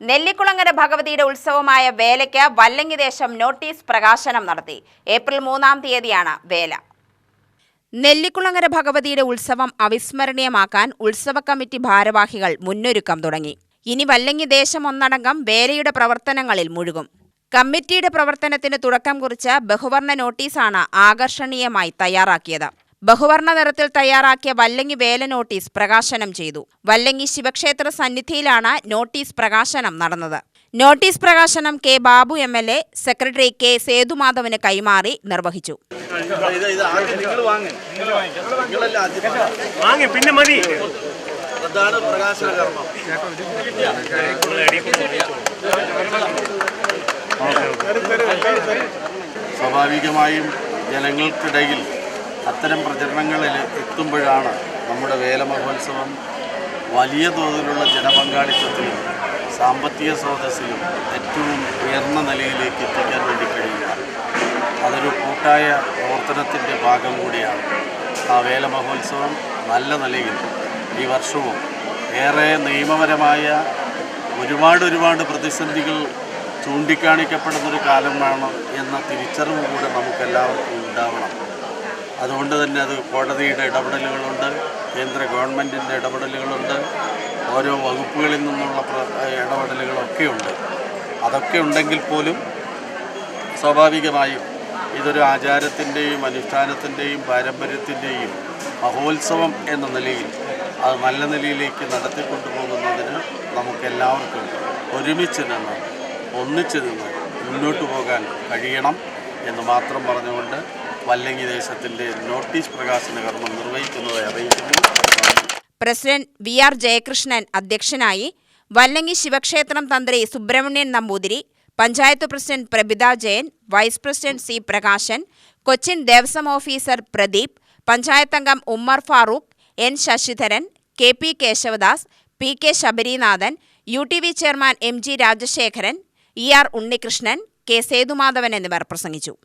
നെല്ലിക്കുളങ്ങര ഭഗവതിയുടെ ഉത്സവമായ വേലയ്ക്ക് വല്ലങ്ങി ദേശം നോട്ടീസ് പ്രകാശനം നടത്തി. ഏപ്രിൽ 3-ാം തീയതിയാണ് വേല. നെല്ലിക്കുളങ്ങര ഭഗവതിയുടെ ഉത്സവം അവിസ്മരണീയമാക്കാൻ ഉത്സവ കമ്മിറ്റി ഭാരവാഹികൾ മുന്നൊരുക്കം തുടങ്ങി. ഇനി വല്ലങ്ങി ദേശം ഒന്നടങ്കം വേലയുടെ പ്രവർത്തനങ്ങളിൽ മുഴുകും. കമ്മിറ്റിയുടെ പ്രവർത്തനത്തിന് തുടക്കം കുറിച്ച ബഹുവർണ്ണ നോട്ടീസാണ് ആകർഷണീയമായി തയ്യാറാക്കിയത്. ബഹുവർണ്ണ നിറത്തിൽ തയ്യാറാക്കിയ വല്ലങ്ങി വേല നോട്ടീസ് പ്രകാശനം ചെയ്തു. വല്ലങ്ങി ശിവക്ഷേത്ര സന്നിധിയിലാണ് നോട്ടീസ് പ്രകാശനം നടന്നത്. നോട്ടീസ് പ്രകാശനം K. Babu MLA secretary K. സേതുമാധവന് കൈമാറി നിർവഹിച്ചു. സ്വാഭാവികമായും ജനങ്ങൾക്കിടയിൽ അത്തരം പ്രചരണങ്ങളിൽ എത്തുമ്പോഴാണ് നമ്മുടെ വേല മഹോത്സവം വലിയ തോതിലുള്ള ജനപങ്കാളിത്തത്തിലും സാമ്പത്തിക സ്രോതസ്സിലും ഏറ്റവും ഉയർന്ന നിലയിലേക്ക് എത്തിക്കാൻ വേണ്ടി കഴിയുക. അതൊരു കൂട്ടായ പ്രവർത്തനത്തിൻ്റെ ഭാഗം കൂടിയാണ്. ആ വേല മഹോത്സവം നല്ല നിലയിൽ ഈ വർഷവും ഏറെ നിയമപരമായ ഒരുപാട് പ്രതിസന്ധികൾ ചൂണ്ടിക്കാണിക്കപ്പെടുന്നൊരു കാലമാണ് എന്ന തിരിച്ചറിവ് കൂടെ നമുക്കെല്ലാവർക്കും ഉണ്ടാവണം. അതുകൊണ്ട് തന്നെ അത് കോടതിയുടെ ഇടപെടലുകളുണ്ട്, കേന്ദ്ര ഗവൺമെൻറ്റിൻ്റെ ഇടപെടലുകളുണ്ട്, ഓരോ വകുപ്പുകളിൽ നിന്നുള്ള ഇടപെടലുകളൊക്കെയുണ്ട്. അതൊക്കെ ഉണ്ടെങ്കിൽ പോലും സ്വാഭാവികമായും ഇതൊരു ആചാരത്തിൻ്റെയും അനുഷ്ഠാനത്തിൻ്റെയും പാരമ്പര്യത്തിൻ്റെയും മഹോത്സവം എന്ന നിലയിൽ അത് നല്ല നിലയിലേക്ക് നടത്തിക്കൊണ്ടുപോകുന്നതിന് നമുക്കെല്ലാവർക്കും ഒരുമിച്ച് നിന്ന് ഒന്നിച്ചു നിന്ന് മുന്നോട്ട് പോകാൻ കഴിയണം എന്ന് മാത്രം പറഞ്ഞുകൊണ്ട് വല്ലങ്ങി ദേശത്തിന്റെ നോട്ടീസ് പ്രകാശന കർമ്മം നിർവഹിക്കുന്നതായി അറിയിക്കുന്നു. പ്രസിഡന്റ് VR ജയകൃഷ്ണൻ അധ്യക്ഷനായി. വല്ലങ്ങി ശിവക്ഷേത്രം തന്ത്രി Subrahmanyan Namboothiri, panchayat president Prabhitha Jayan, vice president C. Prakashan, Cochin Devaswom officer Pradeep, panchayat അംഗം Ummer Farook, N. Sasidharan, KP Keshavadas, PK Sabarinathan, UTV chairman MG Rajasekharan, ER Unnikrishnan, K. Sethumadhavan എന്നിവർ പ്രസംഗിച്ചു.